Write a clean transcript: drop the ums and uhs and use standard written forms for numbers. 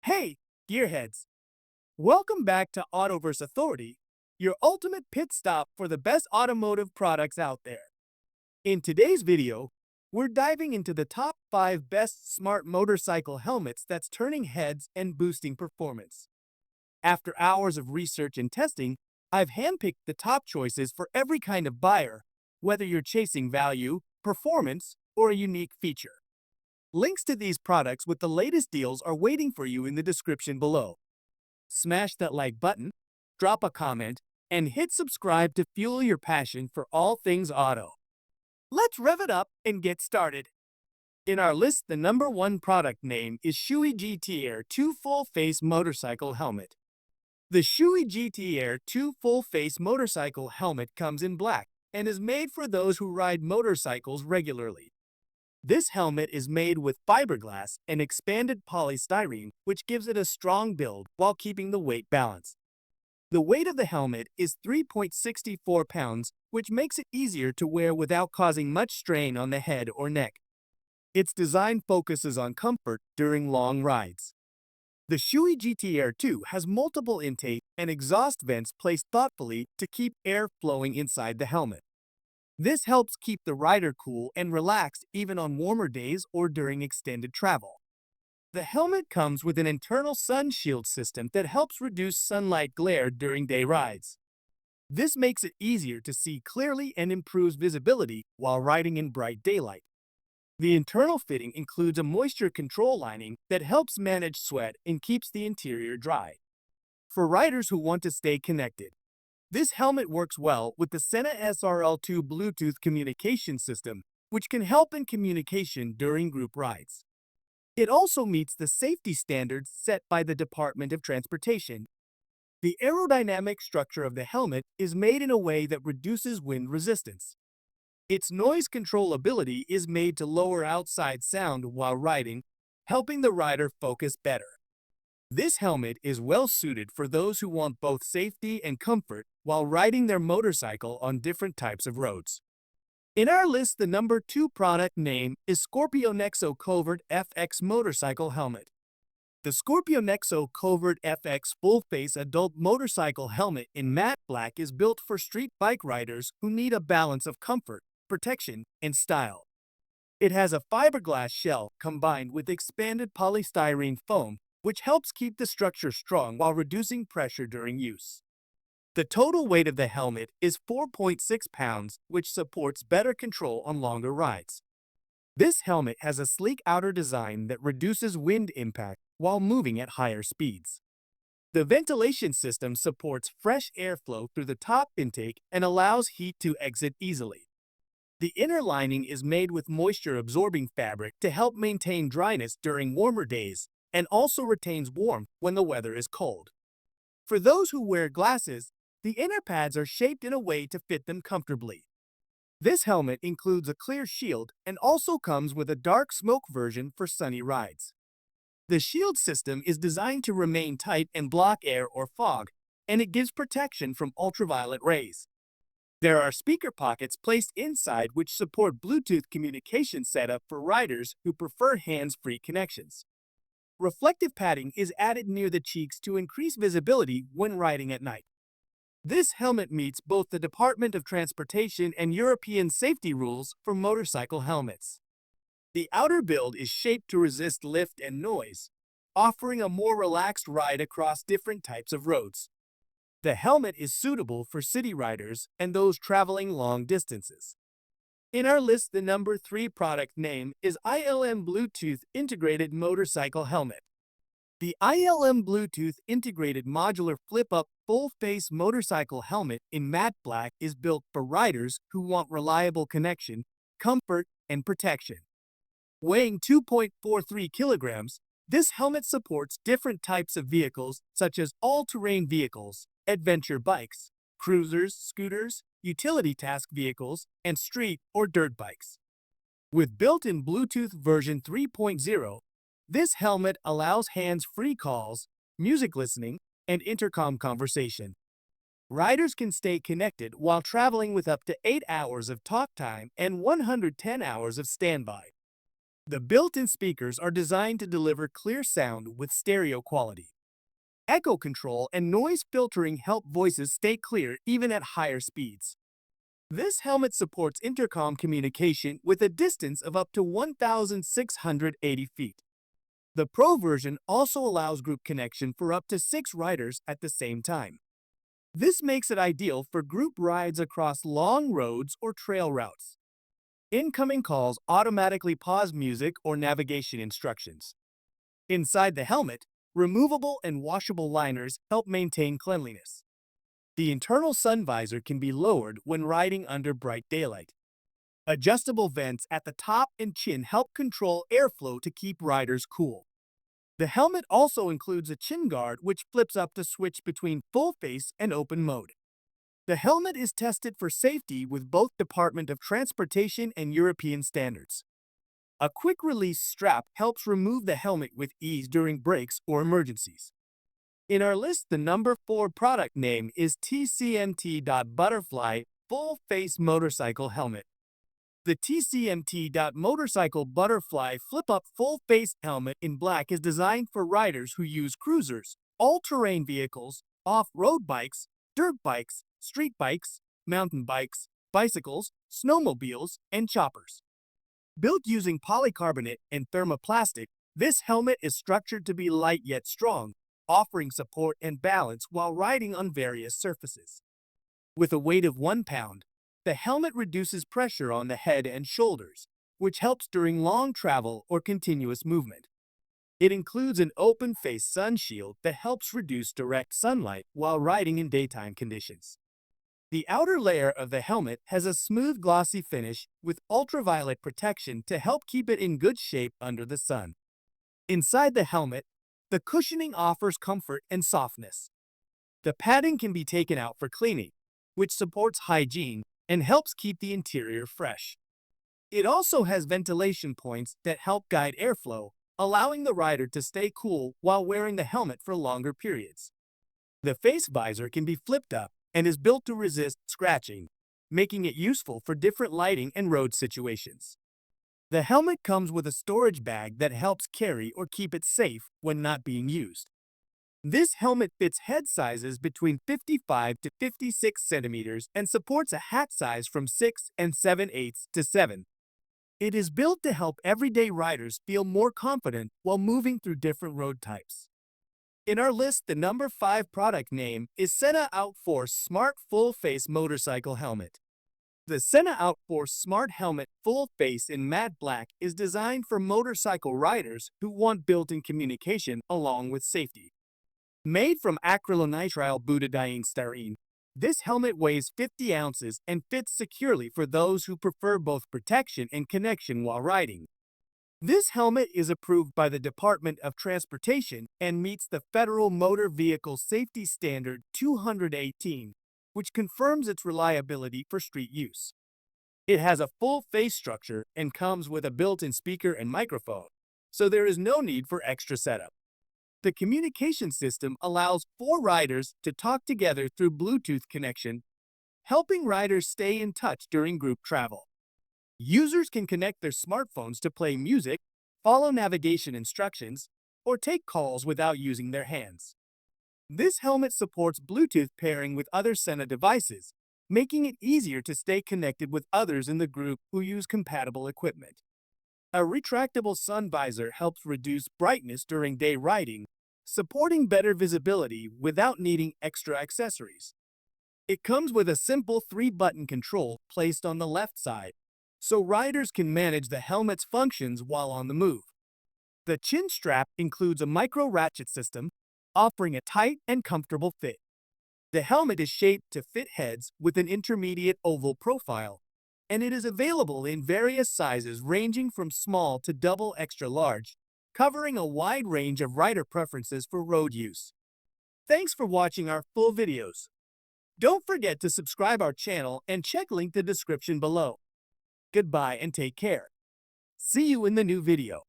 Hey, gearheads! Welcome back to Autoverse Authority, your ultimate pit stop for the best automotive products out there. In today's video, we're diving into the top 5 best smart motorcycle helmets that's turning heads and boosting performance. After hours of research and testing, I've handpicked the top choices for every kind of buyer, whether you're chasing value, performance, or a unique feature. Links to these products with the latest deals are waiting for you in the description below. Smash that like button, drop a comment, and hit subscribe to fuel your passion for all things auto. Let's rev it up and get started. In our list, the number 1 product name is Shoei GT Air 2 Full Face Motorcycle Helmet. The Shoei GT Air 2 Full Face Motorcycle Helmet comes in black and is made for those who ride motorcycles regularly. This helmet is made with fiberglass and expanded polystyrene, which gives it a strong build while keeping the weight balanced. The weight of the helmet is 3.64 pounds, which makes it easier to wear without causing much strain on the head or neck. Its design focuses on comfort during long rides. The Shoei GT Air 2 has multiple intake and exhaust vents placed thoughtfully to keep air flowing inside the helmet. This helps keep the rider cool and relaxed even on warmer days or during extended travel. The helmet comes with an internal sun shield system that helps reduce sunlight glare during day rides. This makes it easier to see clearly and improves visibility while riding in bright daylight. The internal fitting includes a moisture control lining that helps manage sweat and keeps the interior dry. For riders who want to stay connected, this helmet works well with the Sena SRL2 Bluetooth communication system, which can help in communication during group rides. It also meets the safety standards set by the Department of Transportation. The aerodynamic structure of the helmet is made in a way that reduces wind resistance. Its noise controllability is made to lower outside sound while riding, helping the rider focus better. This helmet is well suited for those who want both safety and comfort while riding their motorcycle on different types of roads. In our list, the number 2 product name is ScorpionEXO Covert FX Motorcycle Helmet. The ScorpionEXO Covert FX full-face adult motorcycle helmet in matte black is built for street bike riders who need a balance of comfort, protection, and style. It has a fiberglass shell combined with expanded polystyrene foam, which helps keep the structure strong while reducing pressure during use. The total weight of the helmet is 4.6 pounds, which supports better control on longer rides. This helmet has a sleek outer design that reduces wind impact while moving at higher speeds. The ventilation system supports fresh airflow through the top intake and allows heat to exit easily. The inner lining is made with moisture-absorbing fabric to help maintain dryness during warmer days and also retains warmth when the weather is cold. For those who wear glasses, the inner pads are shaped in a way to fit them comfortably. This helmet includes a clear shield and also comes with a dark smoke version for sunny rides. The shield system is designed to remain tight and block air or fog, and it gives protection from ultraviolet rays. There are speaker pockets placed inside which support Bluetooth communication setup for riders who prefer hands-free connections. Reflective padding is added near the cheeks to increase visibility when riding at night. This helmet meets both the Department of Transportation and European safety rules for motorcycle helmets. The outer build is shaped to resist lift and noise, offering a more relaxed ride across different types of roads. The helmet is suitable for city riders and those traveling long distances. In our list, the number 3 product name is ILM Bluetooth Integrated Motorcycle Helmet. The ILM Bluetooth Integrated Modular Flip-Up Full-Face Motorcycle Helmet in matte black is built for riders who want reliable connection, comfort, and protection. Weighing 2.43 kilograms, this helmet supports different types of vehicles such as all-terrain vehicles, adventure bikes, cruisers, scooters, utility task vehicles, and street or dirt bikes. With built-in Bluetooth version 3.0, this helmet allows hands-free calls, music listening, and intercom conversation. Riders can stay connected while traveling with up to 8 hours of talk time and 110 hours of standby. The built-in speakers are designed to deliver clear sound with stereo quality. Echo control and noise filtering help voices stay clear even at higher speeds. This helmet supports intercom communication with a distance of up to 1,680 feet. The Pro version also allows group connection for up to 6 riders at the same time. This makes it ideal for group rides across long roads or trail routes. Incoming calls automatically pause music or navigation instructions. Inside the helmet, removable and washable liners help maintain cleanliness. The internal sun visor can be lowered when riding under bright daylight. Adjustable vents at the top and chin help control airflow to keep riders cool. The helmet also includes a chin guard which flips up to switch between full face and open mode. The helmet is tested for safety with both Department of Transportation and European standards. A quick-release strap helps remove the helmet with ease during breaks or emergencies. In our list, the number 4 product name is TCMT Butterfly Full Face Motorcycle Helmet. The TCMT Motorcycle Butterfly Flip-Up Full Face Helmet in black is designed for riders who use cruisers, all-terrain vehicles, off-road bikes, dirt bikes, street bikes, mountain bikes, bicycles, snowmobiles, and choppers. Built using polycarbonate and thermoplastic, this helmet is structured to be light yet strong, offering support and balance while riding on various surfaces. With a weight of 1 pound, the helmet reduces pressure on the head and shoulders, which helps during long travel or continuous movement. It includes an open-face sun shield that helps reduce direct sunlight while riding in daytime conditions. The outer layer of the helmet has a smooth glossy finish with ultraviolet protection to help keep it in good shape under the sun. Inside the helmet, the cushioning offers comfort and softness. The padding can be taken out for cleaning, which supports hygiene and helps keep the interior fresh. It also has ventilation points that help guide airflow, allowing the rider to stay cool while wearing the helmet for longer periods. The face visor can be flipped up and is built to resist scratching, making it useful for different lighting and road situations. The helmet comes with a storage bag that helps carry or keep it safe when not being used. This helmet fits head sizes between 55 to 56 centimeters and supports a hat size from 6 and 7/8 to 7. It is built to help everyday riders feel more confident while moving through different road types. In our list, the number 5 product name is Sena OutForce Smart Full Face Motorcycle Helmet. The Sena OutForce Smart Helmet Full Face in matte black is designed for motorcycle riders who want built-in communication along with safety. Made from acrylonitrile butadiene styrene, this helmet weighs 50 ounces and fits securely for those who prefer both protection and connection while riding. This helmet is approved by the Department of Transportation and meets the Federal Motor Vehicle Safety Standard 218, which confirms its reliability for street use. It has a full face structure and comes with a built-in speaker and microphone, so there is no need for extra setup. The communication system allows 4 riders to talk together through Bluetooth connection, helping riders stay in touch during group travel. Users can connect their smartphones to play music, follow navigation instructions, or take calls without using their hands. This helmet supports Bluetooth pairing with other Sena devices, making it easier to stay connected with others in the group who use compatible equipment. A retractable sun visor helps reduce brightness during day riding, supporting better visibility without needing extra accessories. It comes with a simple 3-button control placed on the left side, so riders can manage the helmet's functions while on the move. The chin strap includes a micro-ratchet system, offering a tight and comfortable fit. The helmet is shaped to fit heads with an intermediate oval profile, and it is available in various sizes ranging from small to double extra large, covering a wide range of rider preferences for road use. Thanks for watching our full videos. Don't forget to subscribe our channel and check link the description below. Goodbye and take care. See you in the new video.